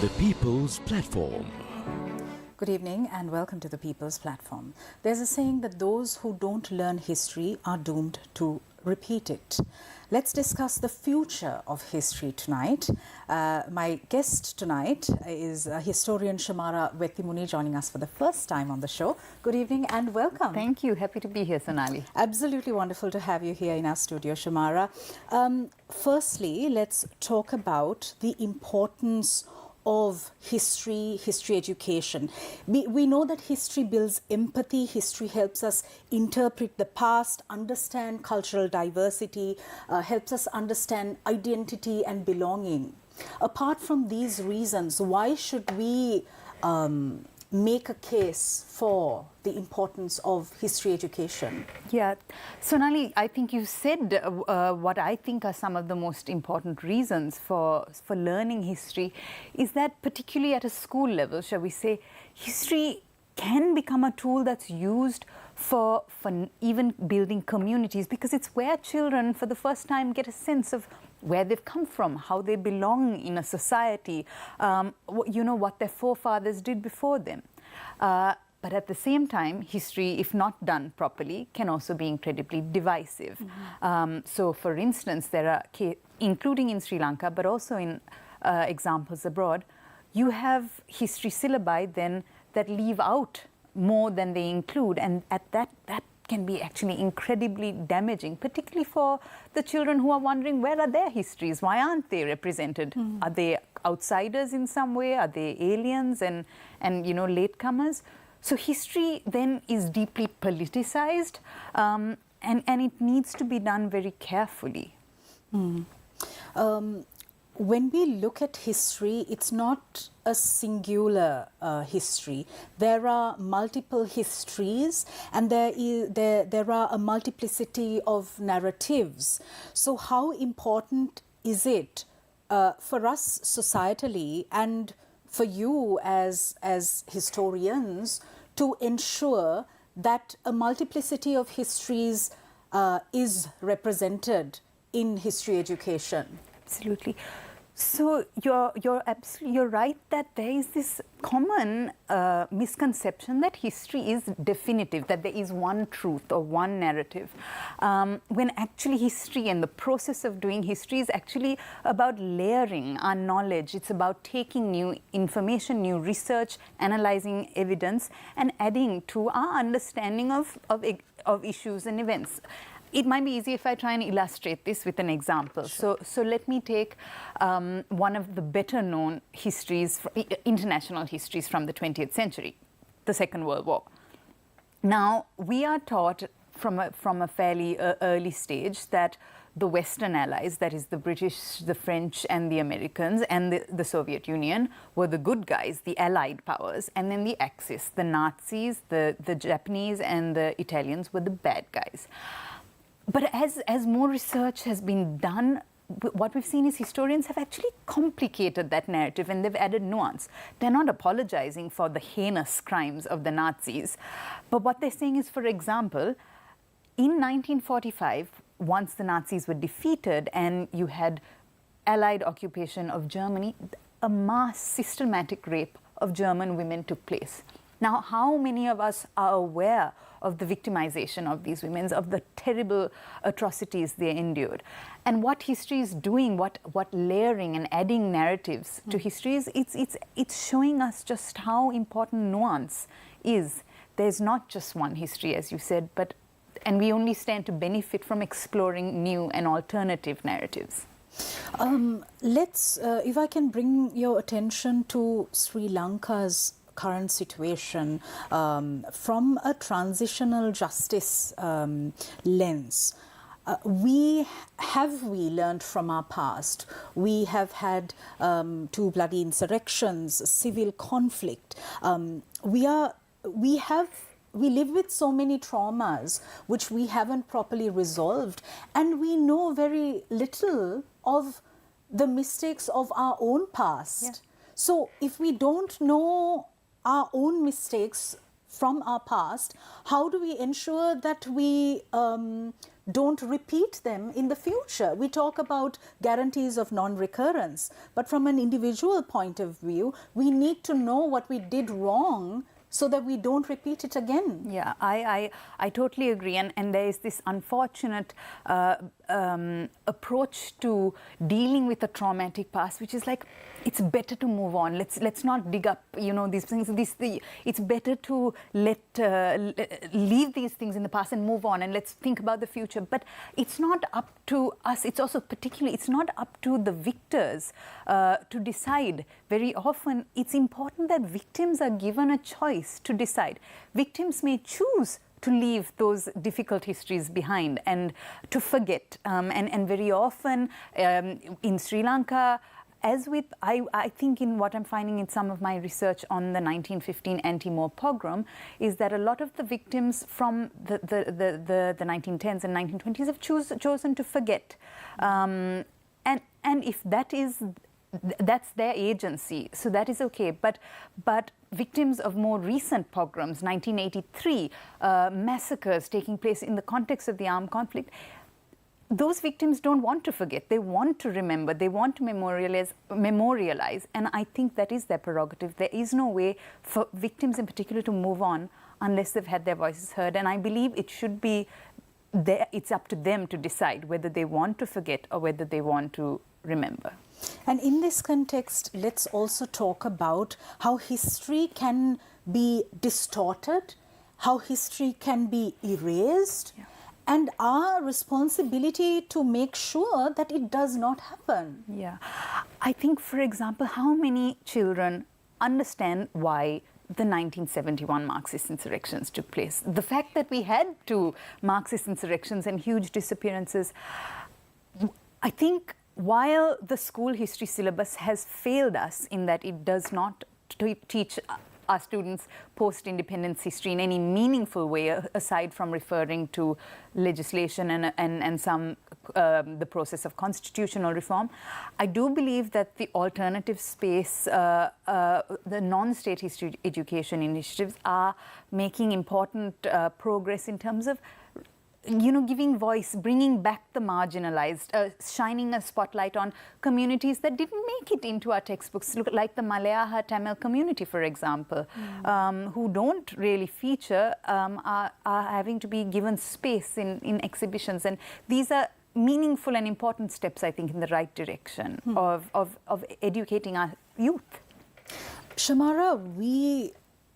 The People's Platform. Good evening and welcome to the People's Platform. There's a saying that those who don't learn history are doomed to repeat it. Let's discuss the future of history tonight. My guest tonight is historian Shamara Wettimuny, joining us for the first time on the show. Good evening and welcome. Thank you. Happy to be here, Sonali. Absolutely wonderful to have you here in our studio, Shamara. Firstly, let's talk about the importance of history education. We know that history builds empathy, history helps us interpret the past, understand cultural diversity, helps us understand identity and belonging. Apart from these reasons, why should we make a case for the importance of history education? Yeah, Sonali, I think you said what I think are some of the most important reasons for learning history is that particularly at a school level, shall we say, history can become a tool that's used for even building communities, because it's where children for the first time get a sense of where they've come from, how they belong in a society, what their forefathers did before them. But at the same time, history, if not done properly, can also be incredibly divisive. Mm-hmm. So, for instance, there are, including in Sri Lanka, but also in examples abroad, you have history syllabi then that leave out more than they include, and at that can be actually incredibly damaging, particularly for the children who are wondering where are their histories, why aren't they represented? Mm. Are they outsiders in some way? Are they aliens and latecomers? So history then is deeply politicized, and it needs to be done very carefully. Mm. When we look at history, it's not a singular history. There are multiple histories, and there are a multiplicity of narratives. So how important is it for us societally and for you as historians to ensure that a multiplicity of histories is represented in history education? Absolutely. So you're right that there is this common misconception that history is definitive, that there is one truth or one narrative, when actually history and the process of doing history is actually about layering our knowledge. It's about taking new information, new research, analyzing evidence, and adding to our understanding of issues and events. It might be easy if I try and illustrate this with an example. Sure. So let me take one of the better known histories, international histories from the 20th century, the Second World War. Now, we are taught from a fairly early stage that the Western allies, that is the British, the French and the Americans and the Soviet Union, were the good guys, the allied powers, and then the Axis, the Nazis, the Japanese and the Italians were the bad guys. But as more research has been done, what we've seen is historians have actually complicated that narrative and they've added nuance. They're not apologizing for the heinous crimes of the Nazis, but what they're saying is, for example, in 1945, once the Nazis were defeated and you had Allied occupation of Germany, a mass systematic rape of German women took place. Now, how many of us are aware of the victimization of these women, of the terrible atrocities they endured? And what history is doing, what layering and adding narratives to history is, it's showing us just how important nuance is. There's not just one history, as you said, and we only stand to benefit from exploring new and alternative narratives. If I can bring your attention to Sri Lanka's current situation from a transitional justice lens. We learned from our past? We have had 2 bloody insurrections, civil conflict. We live with so many traumas which we haven't properly resolved, and we know very little of the mistakes of our own past. Yeah. So if we don't know our own mistakes from our past, how do we ensure that we don't repeat them in the future? We talk about guarantees of non-recurrence, but from an individual point of view, we need to know what we did wrong so that we don't repeat it again. Yeah, I totally agree. And there is this unfortunate approach to dealing with a traumatic past, which is like, it's better to move on. Let's not dig up, these things. It's better to leave these things in the past and move on, and let's think about the future. But it's not up to us. It's also it's not up to the victors to decide. Very often, it's important that victims are given a choice to decide. Victims may choose to leave those difficult histories behind and to forget. And very often in Sri Lanka, as with, I think in what I'm finding in some of my research on the 1915 anti-Moor pogrom, is that a lot of the victims from the 1910s and 1920s have chosen to forget. And if that's their agency, so that is okay. But victims of more recent pogroms, 1983, massacres taking place in the context of the armed conflict, those victims don't want to forget. They want to remember. They want to memorialize. And I think that is their prerogative. There is no way for victims in particular to move on unless they've had their voices heard. And I believe it should be it's up to them to decide whether they want to forget or whether they want to remember. And in this context, let's also talk about how history can be distorted, how history can be erased, and our responsibility to make sure that it does not happen. Yeah. I think, for example, how many children understand why the 1971 Marxist insurrections took place? The fact that we had two Marxist insurrections and huge disappearances, I think while the school history syllabus has failed us in that it does not teach our students post-independence history in any meaningful way, aside from referring to legislation and some the process of constitutional reform, I do believe that the alternative space, the non-state history education initiatives are making important progress in terms of giving voice, bringing back the marginalized, shining a spotlight on communities that didn't make it into our textbooks, like the Malayaha Tamil community, for example, who don't really feature, are having to be given space in exhibitions. And these are meaningful and important steps, I think, in the right direction of educating our youth. Shamara,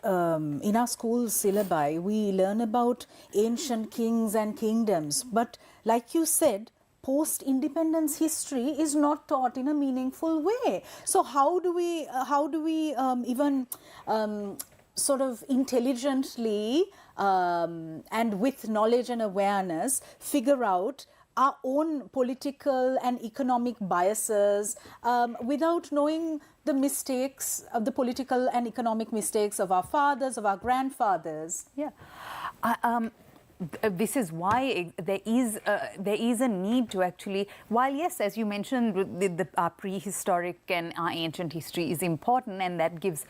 in our school syllabi, we learn about ancient kings and kingdoms. But like you said, post-independence history is not taught in a meaningful way. So how do we even sort of intelligently and with knowledge and awareness figure out our own political and economic biases without knowing the mistakes of the political and economic mistakes of our fathers, of our grandfathers? Yeah. This is why there is a need to actually, while yes, as you mentioned, our prehistoric and our ancient history is important, and that gives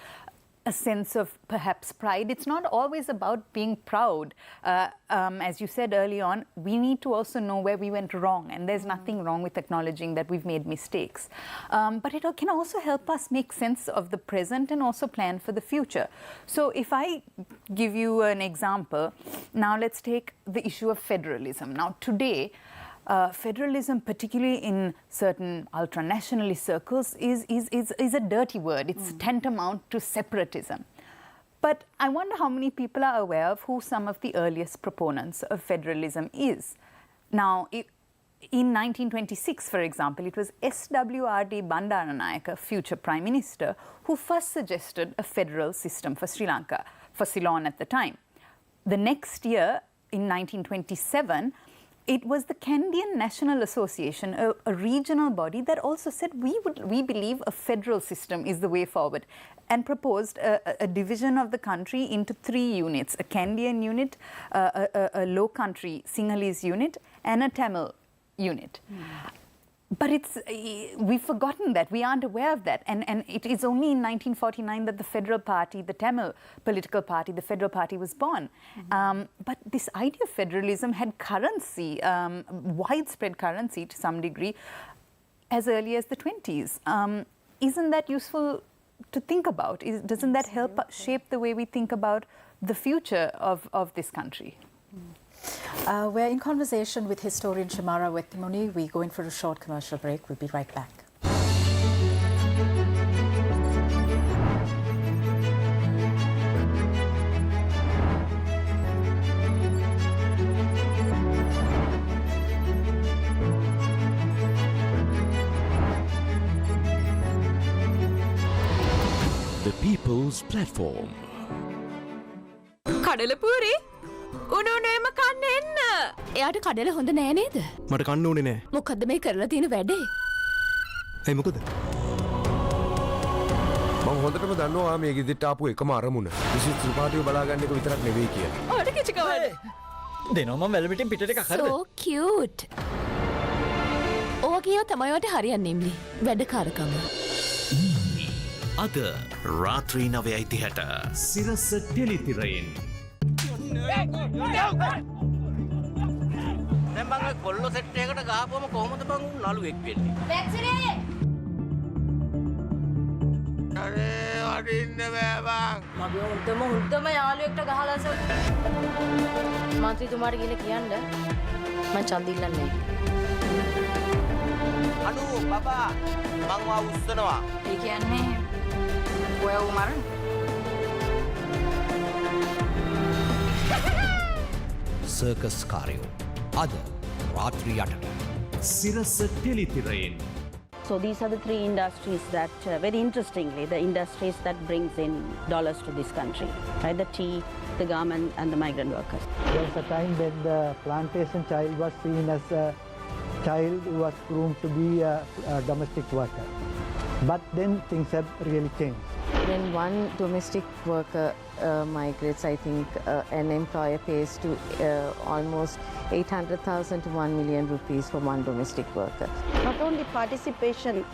a sense of perhaps pride. It's not always about being proud. As you said early on, we need to also know where we went wrong, and there's nothing wrong with acknowledging that we've made mistakes. But it can also help us make sense of the present and also plan for the future. So if I give you an example, now let's take the issue of federalism. Now today, federalism, particularly in certain ultra-nationalist circles, is a dirty word. It's tantamount to separatism. But I wonder how many people are aware of who some of the earliest proponents of federalism is. Now, in 1926, for example, it was S.W.R.D. Bandaranayake, future Prime Minister, who first suggested a federal system for Sri Lanka, for Ceylon at the time. The next year, in 1927, it was the Canadian National Association, a regional body, that also said we believe a federal system is the way forward, and proposed a division of the country into 3 units: a Canadian unit, a Low Country Sinhalese unit, and a Tamil unit. But we've forgotten that. We aren't aware of that. And it is only in 1949 that the Federal Party, the Tamil political party, the Federal Party was born. But this idea of federalism had currency, widespread currency to some degree, as early as the 20s. Isn't that useful to think about? Doesn't that help shape the way we think about the future of this country? We're in conversation with historian Shamara Wettimuny. We go in for a short commercial break. We'll be right back. The People's Platform. කඩලපූරි උනුනේම කන්න එන්න. එයාට කඩල හොඳ නෑ නේද? මට කන්න ඕනේ නෑ. මොකද්ද මේ කරලා තියෙන වැඩේ? ඇයි මොකද? මම හොඳටම දන්නවා මේ ගෙදරට ආපු එකම අරමුණ. විශේෂ ත්‍රිපාඨිය බලාගන්න එක විතරක් නෙවෙයි කියලා. ඔයාට කිචි කවද? දෙනවා මම වැලපිටින් පිටට එකක් හරිද? So cute. ඔයගියෝ තමයි ඔයාට හරියන්නේ ඉම්ලි. වැඩකාරකම. අද රාත්‍රී 9:30ට සිරස ටෙලිතිරයෙන් දැන් මම කොල්ලෝ සෙට් එකකට ගහපුවම කොහොමද බං නළුවෙක් වෙන්නේ? වැක්සිනේ. අරේ වඩින්න බෑ බං. මගේ හොඳම යාළුවෙක්ට ගහලා සල්. මන්ත්‍රීතුමාට ගිහලා කියන්න මං ඡන්ද ඉල්ලන්නේ. අනු බබා මං වා උස්සනවා. ඒ කියන්නේ ඔය උමරන් සර්කස් කාරයෝ අද රාත්‍රී 8ට සිරස ටෙලිතිරයෙන්. So these are the three industries that, very interestingly, the industries that brings in dollars to this country, right? The tea, the garment and the migrant workers. There was a time when the plantation child was seen as a child who was groomed to be a domestic worker. But then things have really changed. when one domestic worker migrates, I think an employer pays to almost 800,000 to 1 million rupees for one domestic worker. Not only participation,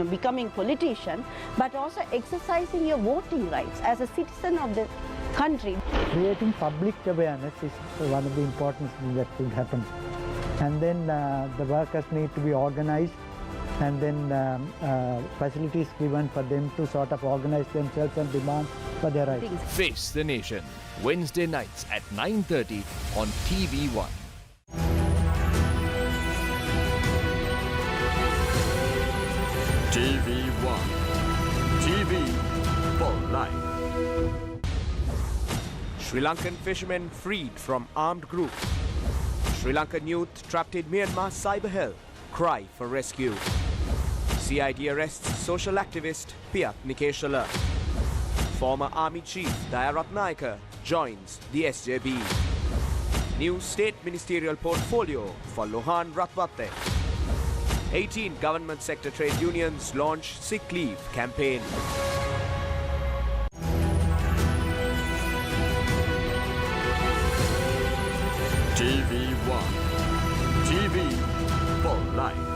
becoming politician, but also exercising your voting rights as a citizen of the country. Creating public awareness is one of the important things that should happen. And then the workers need to be organized, and then facilities given for them to sort of organize themselves and demand for their rights. Face the Nation, Wednesday nights at 9:30 on TV1. TV1. TV for life. Sri Lankan fishermen freed from armed group. Sri Lankan youth trapped in Myanmar cyber hell cry for rescue. CID arrests social activist Piyat Nikeshala. Former army chief Dayarat Naika joins the SJB. New state ministerial portfolio for Lohan Ratwatte. 18 government sector trade unions launch sick leave campaign. TV1. TV for life.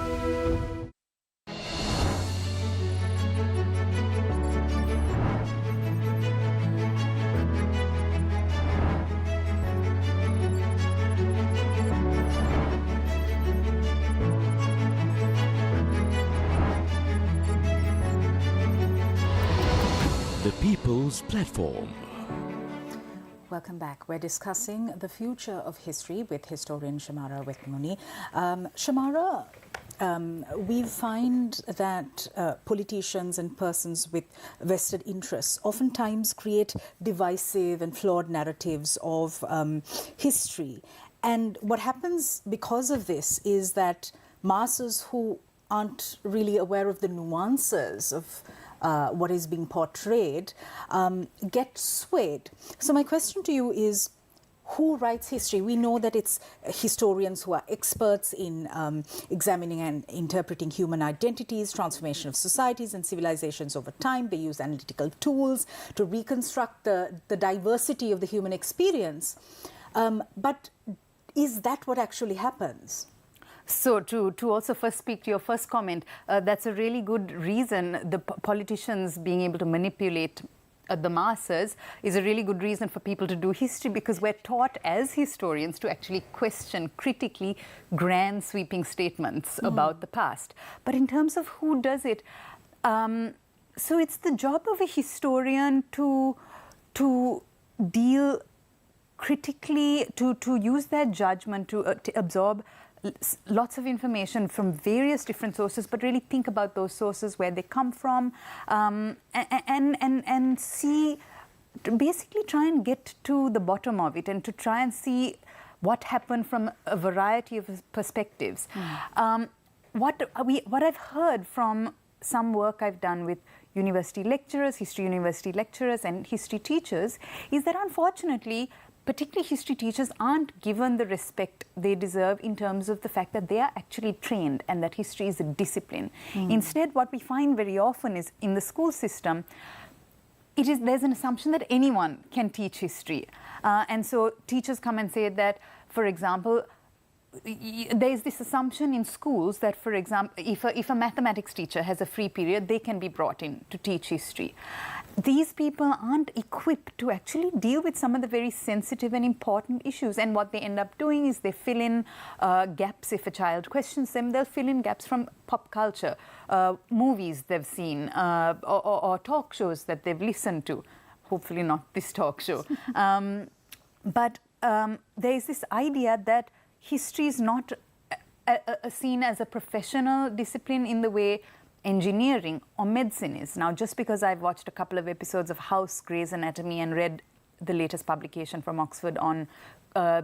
The People's Platform. Welcome back. We're discussing the future of history with historian Shamara Wettimuny. Shamara, we find that politicians and persons with vested interests oftentimes create divisive and flawed narratives of history. And what happens because of this is that masses who aren't really aware of the nuances of what is being portrayed get swayed. So my question to you is, who writes history? We know that it's historians who are experts in examining and interpreting human identities, transformation of societies and civilizations over time. They use analytical tools to reconstruct the diversity of the human experience. But is that what actually happens? So to also first speak to your first comment, that's a really good reason. The politicians being able to manipulate the masses is a really good reason for people to do history, because we're taught as historians to actually question critically grand sweeping statements about the past. But in terms of who does it, so it's the job of a historian to deal critically, to use their judgment to absorb lots of information from various different sources, but really think about those sources, where they come from, and see, to basically try and get to the bottom of it, and to try and see what happened from a variety of perspectives. What I've heard from some work I've done with university lecturers, history university lecturers and history teachers, is that unfortunately, particularly history teachers aren't given the respect they deserve in terms of the fact that they are actually trained and that history is a discipline. Instead, what we find very often is in the school system, there's an assumption that anyone can teach history. And so teachers come and say that, for example, there's this assumption in schools that, for example, if a mathematics teacher has a free period, they can be brought in to teach history. These people aren't equipped to actually deal with some of the very sensitive and important issues. And what they end up doing is they fill in gaps. If a child questions them, they'll fill in gaps from pop culture, movies they've seen, or talk shows that they've listened to. Hopefully not this talk show. But there's this idea that history is not seen as a professional discipline in the way engineering or medicine is. Now, just because I've watched a couple of episodes of House, Grey's Anatomy, and read the latest publication from Oxford on a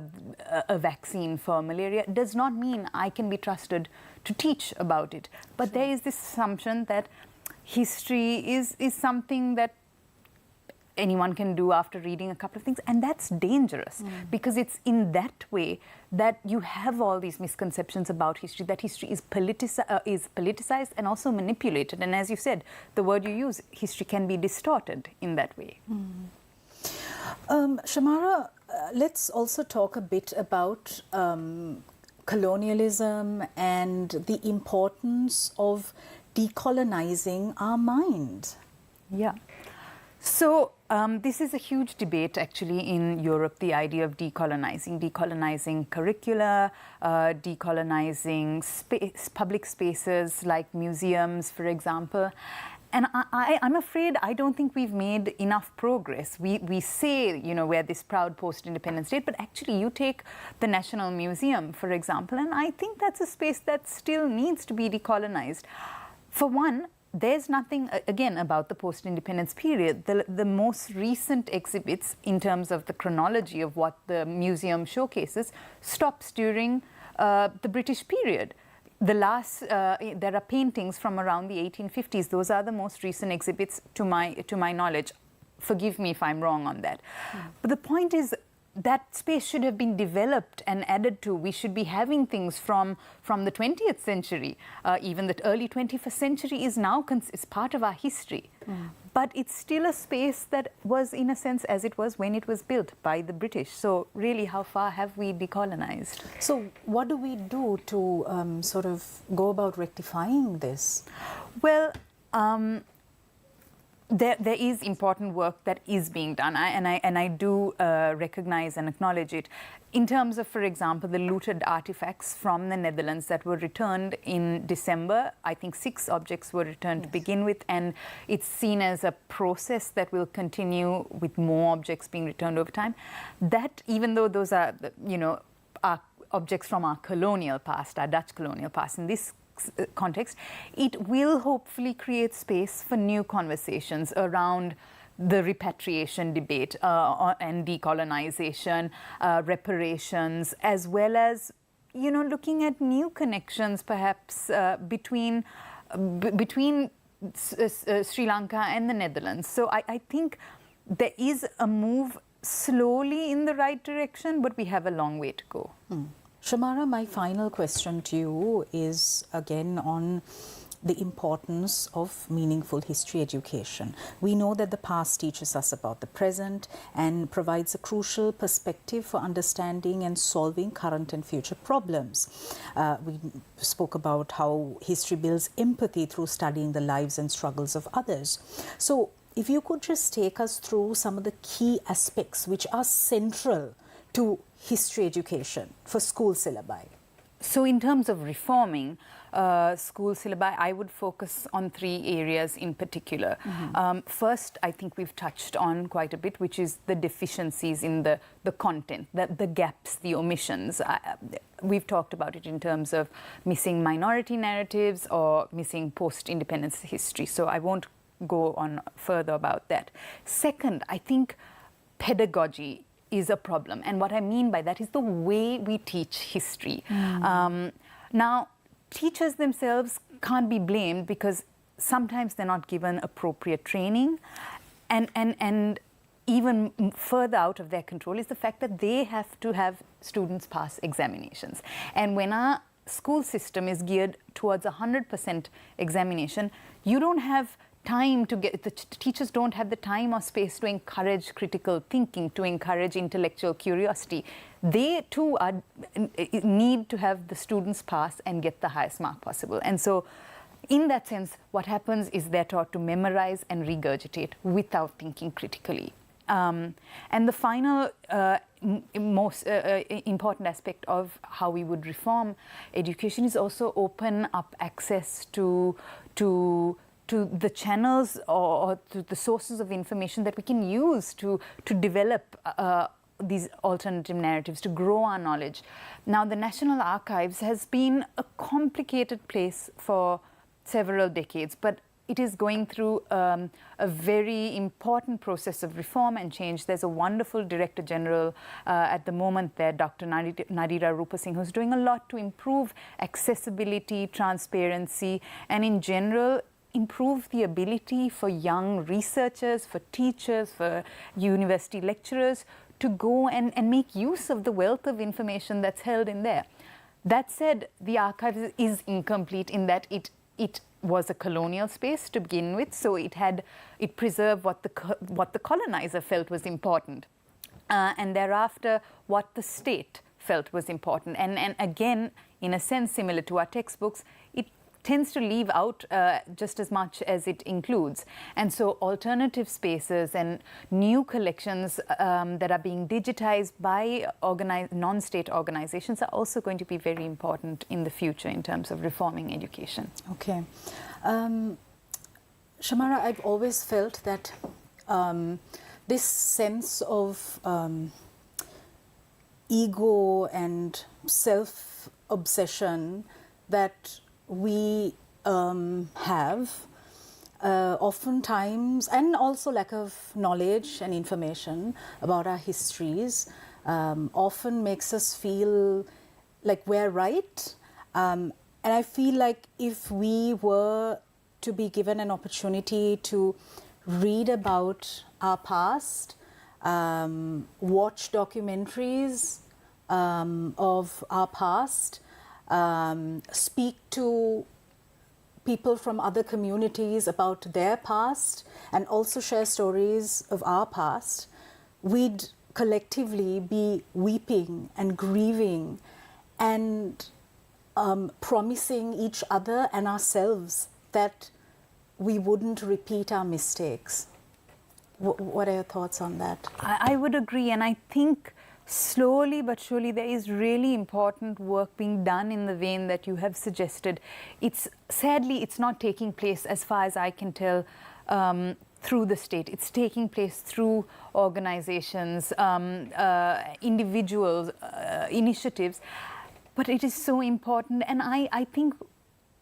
vaccine for malaria, does not mean I can be trusted to teach about it. But there is this assumption that history is something that anyone can do after reading a couple of things, and that's dangerous, because it's in that way that you have all these misconceptions about history, that history is politicized and also manipulated. And as you said, the word you use, history can be distorted in that way. Shamara, let's also talk a bit about colonialism and the importance of decolonizing our mind. Yeah. So this is a huge debate actually in Europe, the idea of decolonizing curricula, decolonizing public spaces like museums, for example. And I'm afraid I don't think we've made enough progress. We say, we're this proud post-independent state, but actually you take the National Museum, for example, and I think that's a space that still needs to be decolonized. For one, there's nothing, again, about the post-independence period. The most recent exhibits, in terms of the chronology of what the museum showcases, stops during the British period. There are paintings from around the 1850s. Those are the most recent exhibits to my knowledge. Forgive me if I'm wrong on that. But the point is, that space should have been developed and added to. We should be having things from the 20th century. Even the early 21st century is now is part of our history. But it's still a space that was, in a sense, as it was when it was built by the British. So really, how far have we decolonized? So what do we do to sort of go about rectifying this? Well, there is important work that is being done, and I do recognize and acknowledge it. In terms of, for example, the looted artifacts from the Netherlands that were returned in December, I think 6 objects were returned to begin with, and it's seen as a process that will continue with more objects being returned over time. That, even though those are, are objects from our colonial past, our Dutch colonial past, in this context, it will hopefully create space for new conversations around the repatriation debate and decolonization, reparations, as well as, looking at new connections perhaps between Sri Lanka and the Netherlands. So I think there is a move slowly in the right direction, but we have a long way to go. Shamara, my final question to you is again on the importance of meaningful history education. We know that the past teaches us about the present and provides a crucial perspective for understanding and solving current and future problems. We spoke about how history builds empathy through studying the lives and struggles of others. So if you could just take us through some of the key aspects which are central to history education for school syllabi. So in terms of reforming school syllabi, I would focus on 3 areas in particular. First, I think we've touched on quite a bit, which is the deficiencies in the content, the gaps, the omissions. We've talked about it in terms of missing minority narratives or missing post-independence history. So I won't go on further about that. Second, I think pedagogy is a problem. And what I mean by that is the way we teach history. Now, teachers themselves can't be blamed because sometimes they're not given appropriate training. And even further out of their control is the fact that they have to have students pass examinations. And when our school system is geared towards 100% examination, you don't have time to get, the teachers don't have the time or space to encourage critical thinking, to encourage intellectual curiosity. They too need to have the students pass and get the highest mark possible. And so in that sense, what happens is they're taught to memorize and regurgitate without thinking critically. And the final most important aspect of how we would reform education is also open up access to the channels or to the sources of information that we can use to develop these alternative narratives, to grow our knowledge. Now, the National Archives has been a complicated place for several decades, but it is going through a very important process of reform and change. There's a wonderful Director General at the moment there, Dr. Nadira Rupasinghe, who's doing a lot to improve accessibility, transparency, and in general, improve the ability for young researchers, for teachers, for university lecturers to go and make use of the wealth of information that's held in there. That said, the archive is incomplete in that it was a colonial space to begin with, so it preserved what the colonizer felt was important, and thereafter what the state felt was important. And again, in a sense similar to our textbooks, it tends to leave out just as much as it includes. And so alternative spaces and new collections that are being digitized by non-state organizations are also going to be very important in the future in terms of reforming education. Okay. Shamara, I've always felt that this sense of ego and self-obsession that we have oftentimes, and also lack of knowledge and information about our histories, often makes us feel like we're right. And I feel like if we were to be given an opportunity to read about our past, watch documentaries of our past, speak to people from other communities about their past, and also share stories of our past, we'd collectively be weeping and grieving and promising each other and ourselves that we wouldn't repeat our mistakes. What are your thoughts on that? I would agree, and I think slowly but surely there is really important work being done in the vein that you have suggested. Sadly, it's not taking place, as far as I can tell, through the state. It's taking place through organizations, individuals, initiatives. But it is so important, and I think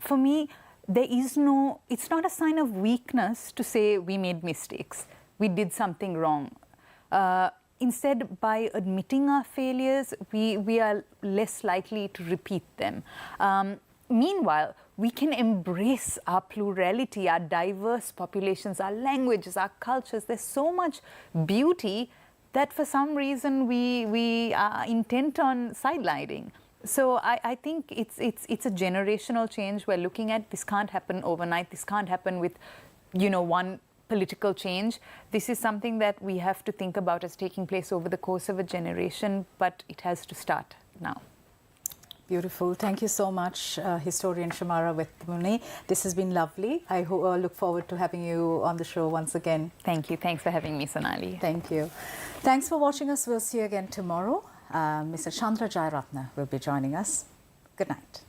for me, it's not a sign of weakness to say we made mistakes, we did something wrong. Instead, by admitting our failures, we are less likely to repeat them. Meanwhile, we can embrace our plurality, our diverse populations, our languages, our cultures. There's so much beauty that for some reason we are intent on sidelining. So I think it's a generational change. We're looking at this can't happen overnight. This can't happen with, one political change. This is something that we have to think about as taking place over the course of a generation, but it has to start now. Beautiful. Thank you so much, historian Shamara Wettimuny. This has been lovely. I look forward to having you on the show once again. Thank you. Thanks for having me, Sonali. Thank you. Thanks for watching us. We'll see you again tomorrow. Mr. Chandra Jayaratna will be joining us. Good night.